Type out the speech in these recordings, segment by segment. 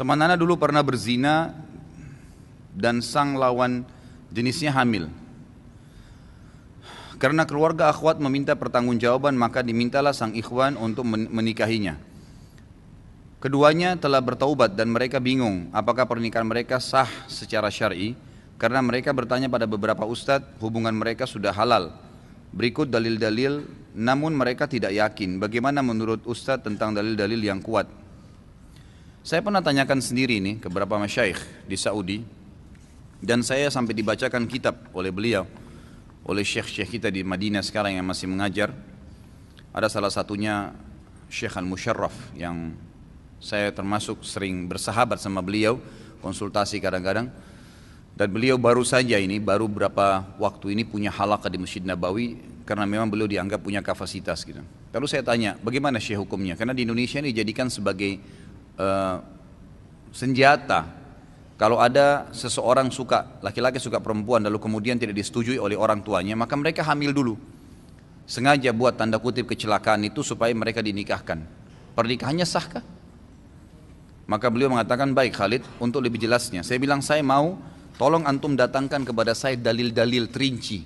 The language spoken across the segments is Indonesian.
Teman Ana dulu pernah berzina dan sang lawan jenisnya hamil. Karena keluarga akhwat meminta pertanggungjawaban, maka dimintalah sang ikhwan untuk menikahinya. Keduanya telah bertaubat dan mereka bingung apakah pernikahan mereka sah secara syar'i, karena mereka bertanya pada beberapa ustadz hubungan mereka sudah halal. Berikut dalil-dalil, namun mereka tidak yakin. Bagaimana menurut ustadz tentang dalil-dalil yang kuat? Saya pernah tanyakan sendiri ini ke beberapa masyaikh di Saudi, dan saya sampai dibacakan kitab oleh beliau, oleh syekh-syekh kita di Madinah sekarang yang masih mengajar. Ada salah satunya Syekh Al-Musharraf yang saya termasuk sering bersahabat sama beliau, konsultasi kadang-kadang. Dan beliau baru saja ini, baru beberapa waktu ini punya halaqah di Masjid Nabawi, karena memang beliau dianggap punya kapasitas gitu. Lalu saya tanya, bagaimana syekh hukumnya? Karena di Indonesia ini dijadikan sebagai senjata. Kalau ada seseorang suka, laki-laki suka perempuan, lalu kemudian tidak disetujui oleh orang tuanya, maka mereka hamil dulu. Sengaja buat tanda kutip kecelakaan itu supaya mereka dinikahkan. Pernikahannya sahkah? Maka beliau mengatakan, baik Khalid, untuk lebih jelasnya saya bilang, saya mau tolong antum datangkan kepada saya dalil-dalil terinci.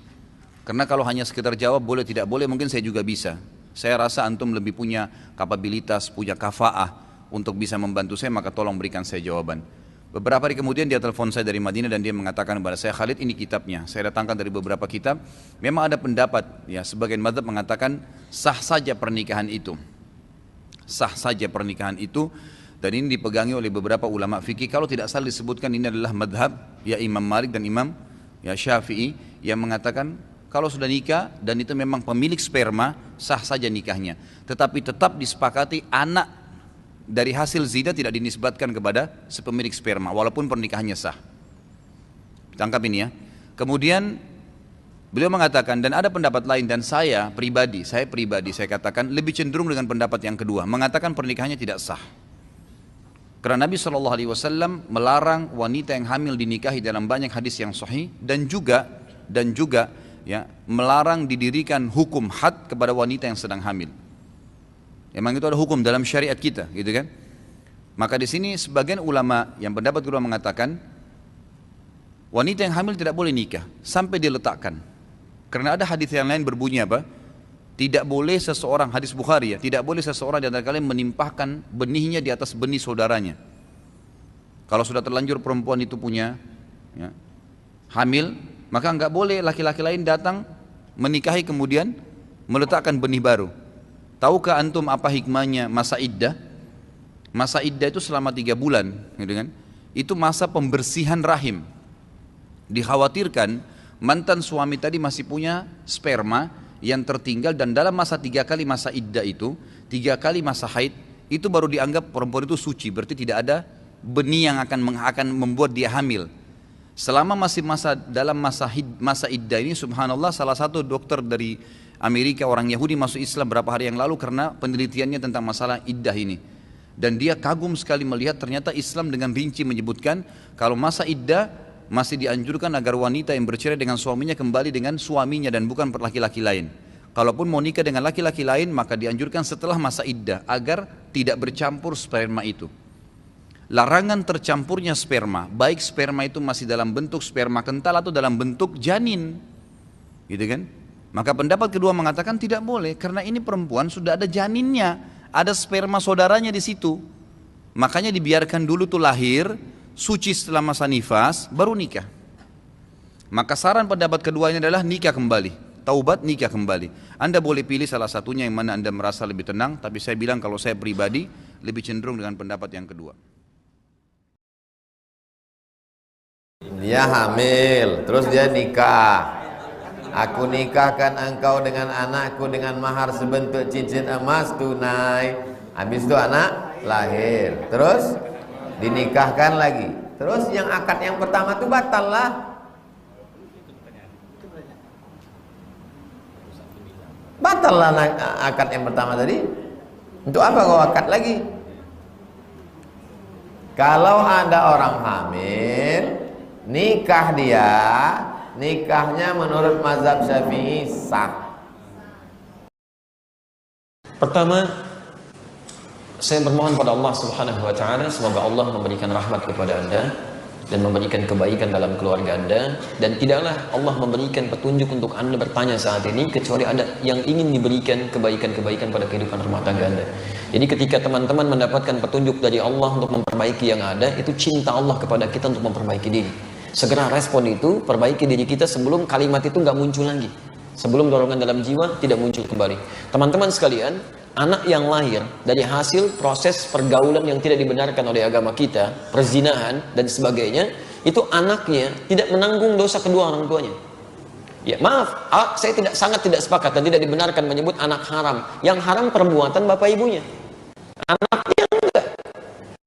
Karena kalau hanya sekedar jawab boleh tidak boleh, mungkin saya juga bisa. Saya rasa antum lebih punya kapabilitas, punya kafaah untuk bisa membantu saya, maka tolong berikan saya jawaban. Beberapa hari kemudian dia telepon saya dari Madinah dan dia mengatakan kepada saya, Khalid, ini kitabnya. Saya datangkan dari beberapa kitab. Memang ada pendapat, ya sebagian mazhab mengatakan sah saja pernikahan itu. Sah saja pernikahan itu. Dan ini dipegangi oleh beberapa ulama fikih. Kalau tidak salah disebutkan ini adalah madhab ya Imam Malik dan Imam ya Syafi'i, yang mengatakan kalau sudah nikah dan itu memang pemilik sperma, sah saja nikahnya. Tetapi tetap disepakati anak dari hasil zina tidak dinisbatkan kepada sepemilik sperma walaupun pernikahannya sah. Tangkap ini ya. Kemudian beliau mengatakan, dan ada pendapat lain, dan saya pribadi saya katakan lebih cenderung dengan pendapat yang kedua, mengatakan pernikahannya tidak sah. Karena Nabi SAW melarang wanita yang hamil dinikahi dalam banyak hadis yang sahih, dan juga ya melarang didirikan hukum had kepada wanita yang sedang hamil. Memang itu ada hukum dalam syariat kita, gitu kan? Maka di sini sebagian ulama yang pendapat kedua mengatakan wanita yang hamil tidak boleh nikah sampai diletakkan. Karena ada hadis yang lain berbunyi apa? Tidak boleh seseorang, hadis Bukhari ya, tidak boleh seseorang di antara kalian menimpahkan benihnya di atas benih saudaranya. Kalau sudah terlanjur perempuan itu punya ya, hamil, maka enggak boleh laki-laki lain datang menikahi kemudian meletakkan benih baru. Tahukah antum apa hikmahnya masa iddah? Masa iddah itu selama 3 bulan, gitu kan? Itu masa pembersihan rahim. Dikhawatirkan mantan suami tadi masih punya sperma yang tertinggal, dan dalam masa 3 kali masa iddah itu, 3 kali masa haid, itu baru dianggap perempuan itu suci. Berarti tidak ada benih yang akan membuat dia hamil. Selama masih dalam masa iddah ini, subhanallah, salah satu dokter dari Amerika, orang Yahudi, masuk Islam berapa hari yang lalu karena penelitiannya tentang masalah iddah ini. Dan dia kagum sekali melihat ternyata Islam dengan rinci menyebutkan kalau masa iddah masih dianjurkan agar wanita yang bercerai dengan suaminya kembali dengan suaminya dan bukan laki-laki lain. Kalaupun mau nikah dengan laki-laki lain, maka dianjurkan setelah masa iddah agar tidak bercampur sperma itu. Larangan tercampurnya sperma, baik sperma itu masih dalam bentuk sperma kental atau dalam bentuk janin, gitu kan? Maka pendapat kedua mengatakan tidak boleh, karena ini perempuan sudah ada janinnya, ada sperma saudaranya di situ. Makanya dibiarkan dulu tuh lahir, suci setelah masa nifas, baru nikah. Maka saran pendapat kedua ini adalah nikah kembali, taubat nikah kembali. Anda boleh pilih salah satunya yang mana Anda merasa lebih tenang, tapi saya bilang kalau saya pribadi lebih cenderung dengan pendapat yang kedua. Dia hamil, terus dia nikah. Aku nikahkan engkau dengan anakku dengan mahar sebentuk cincin emas tunai. Habis itu anak lahir, terus dinikahkan lagi. Terus yang akad yang pertama itu batal lah. Batal lah akad yang pertama tadi. Untuk apa kau akad lagi? Kalau ada orang hamil, nikah dia, nikahnya menurut mazhab Syafi'i sah. Pertama, Saya bermohon pada Allah Subhanahu wa taala semoga Allah memberikan rahmat kepada Anda dan memberikan kebaikan dalam keluarga Anda, dan tidaklah Allah memberikan petunjuk untuk Anda bertanya saat ini kecuali ada yang ingin diberikan kebaikan-kebaikan pada kehidupan rumah tangga Anda. Jadi ketika teman-teman mendapatkan petunjuk dari Allah untuk memperbaiki yang ada, itu cinta Allah kepada kita untuk memperbaiki diri. Segera respon itu, perbaiki diri kita sebelum kalimat itu nggak muncul lagi, sebelum dorongan dalam jiwa tidak muncul kembali. Teman-teman sekalian, anak yang lahir dari hasil proses pergaulan yang tidak dibenarkan oleh agama kita, perzinahan dan sebagainya, itu anaknya tidak menanggung dosa kedua orang tuanya. Ya maaf, saya sangat tidak sepakat dan tidak dibenarkan menyebut anak haram. Yang haram perbuatan bapak ibunya. Anaknya enggak,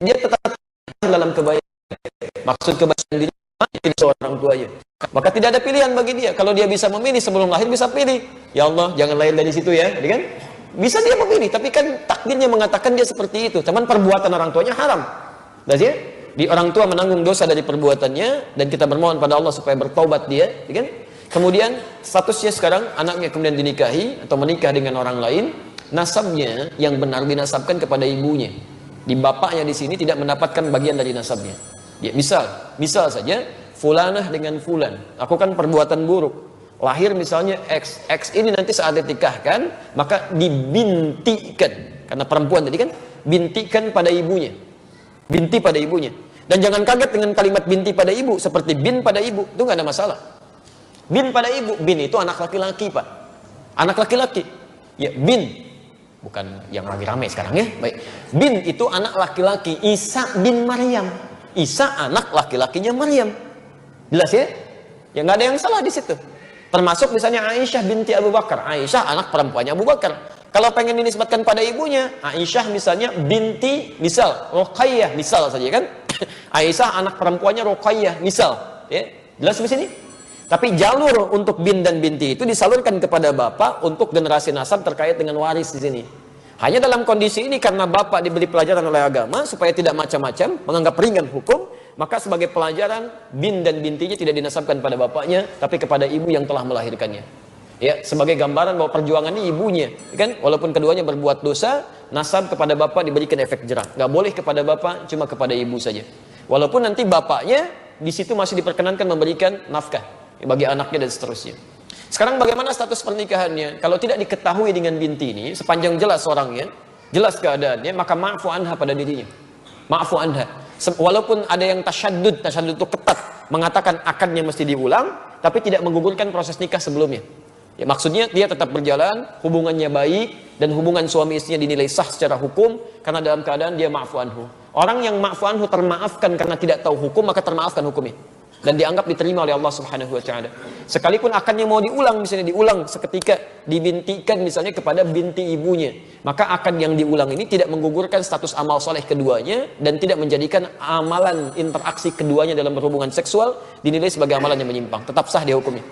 dia tetap dalam kebaikan. Maksud kebaikan diri tidak seorang tuanya. Maka tidak ada pilihan bagi dia. Kalau dia bisa memilih sebelum lahir, bisa pilih. Ya Allah, jangan lahir dari situ ya, kan? Bisa dia memilih, tapi kan takdirnya mengatakan dia seperti itu. Teman, perbuatan orang tuanya haram. Ya? Di orang tua menanggung dosa dari perbuatannya, dan kita bermohon pada Allah supaya bertobat dia, ya kan? Kemudian statusnya sekarang anaknya kemudian dinikahi atau menikah dengan orang lain, nasabnya yang benar dinasabkan kepada ibunya. Di bapaknya di sini tidak mendapatkan bagian dari nasabnya. Ya, misal saja fulanah dengan fulan lakukan perbuatan buruk. Lahir misalnya X ini nanti saat dinikahkan maka dibintikan, karena perempuan tadi kan, bintikan pada ibunya, binti pada ibunya. Dan jangan kaget dengan kalimat binti pada ibu, seperti bin pada ibu, itu nggak ada masalah. Bin pada ibu, bin itu anak laki-laki Pak, anak laki-laki. Ya bin, bukan yang lagi rame sekarang ya. Baik, bin itu anak laki-laki. Isa bin Maryam, Isa anak laki-lakinya Maryam. Jelas ya? Ya nggak ada yang salah di situ. Termasuk misalnya Aisyah binti Abu Bakar, Aisyah anak perempuannya Abu Bakar. Kalau pengen dinisbatkan pada ibunya, Aisyah misalnya binti, misal Ruqayyah, misal saja kan. Aisyah anak perempuannya Ruqayyah, misal. Ya, jelas di sini. Tapi jalur untuk bin dan binti itu disalurkan kepada bapak untuk generasi nasab terkait dengan waris di sini. Hanya dalam kondisi ini karena bapak diberi pelajaran oleh agama supaya tidak macam-macam, menganggap ringan hukum, maka sebagai pelajaran bin dan bintinya tidak dinasabkan pada bapaknya, tapi kepada ibu yang telah melahirkannya. Ya, sebagai gambaran bahwa perjuangan ini ibunya, kan? Walaupun keduanya berbuat dosa, nasab kepada bapak diberikan efek jerah. Nggak boleh kepada bapak, cuma kepada ibu saja. Walaupun nanti bapaknya di situ masih diperkenankan memberikan nafkah bagi anaknya dan seterusnya. Sekarang bagaimana status pernikahannya? Kalau tidak diketahui dengan binti ini, sepanjang jelas orangnya, jelas keadaannya, maka ma'fu anha pada dirinya. Ma'fu anha. Walaupun ada yang tasyaddud itu ketat, mengatakan akadnya mesti diulang, tapi tidak menggugurkan proses nikah sebelumnya. Ya, maksudnya dia tetap berjalan, hubungannya baik, dan hubungan suami istrinya dinilai sah secara hukum, karena dalam keadaan dia ma'fu anhu. Orang yang ma'fu anhu termaafkan karena tidak tahu hukum, maka termaafkan hukumnya. Dan dianggap diterima oleh Allah Subhanahu wa taala. Sekalipun akadnya mau diulang, misalnya diulang seketika, dibintikan misalnya kepada binti ibunya, maka akad yang diulang ini tidak menggugurkan status amal soleh keduanya dan tidak menjadikan amalan interaksi keduanya dalam berhubungan seksual dinilai sebagai amalan yang menyimpang. Tetap sah dia hukumnya.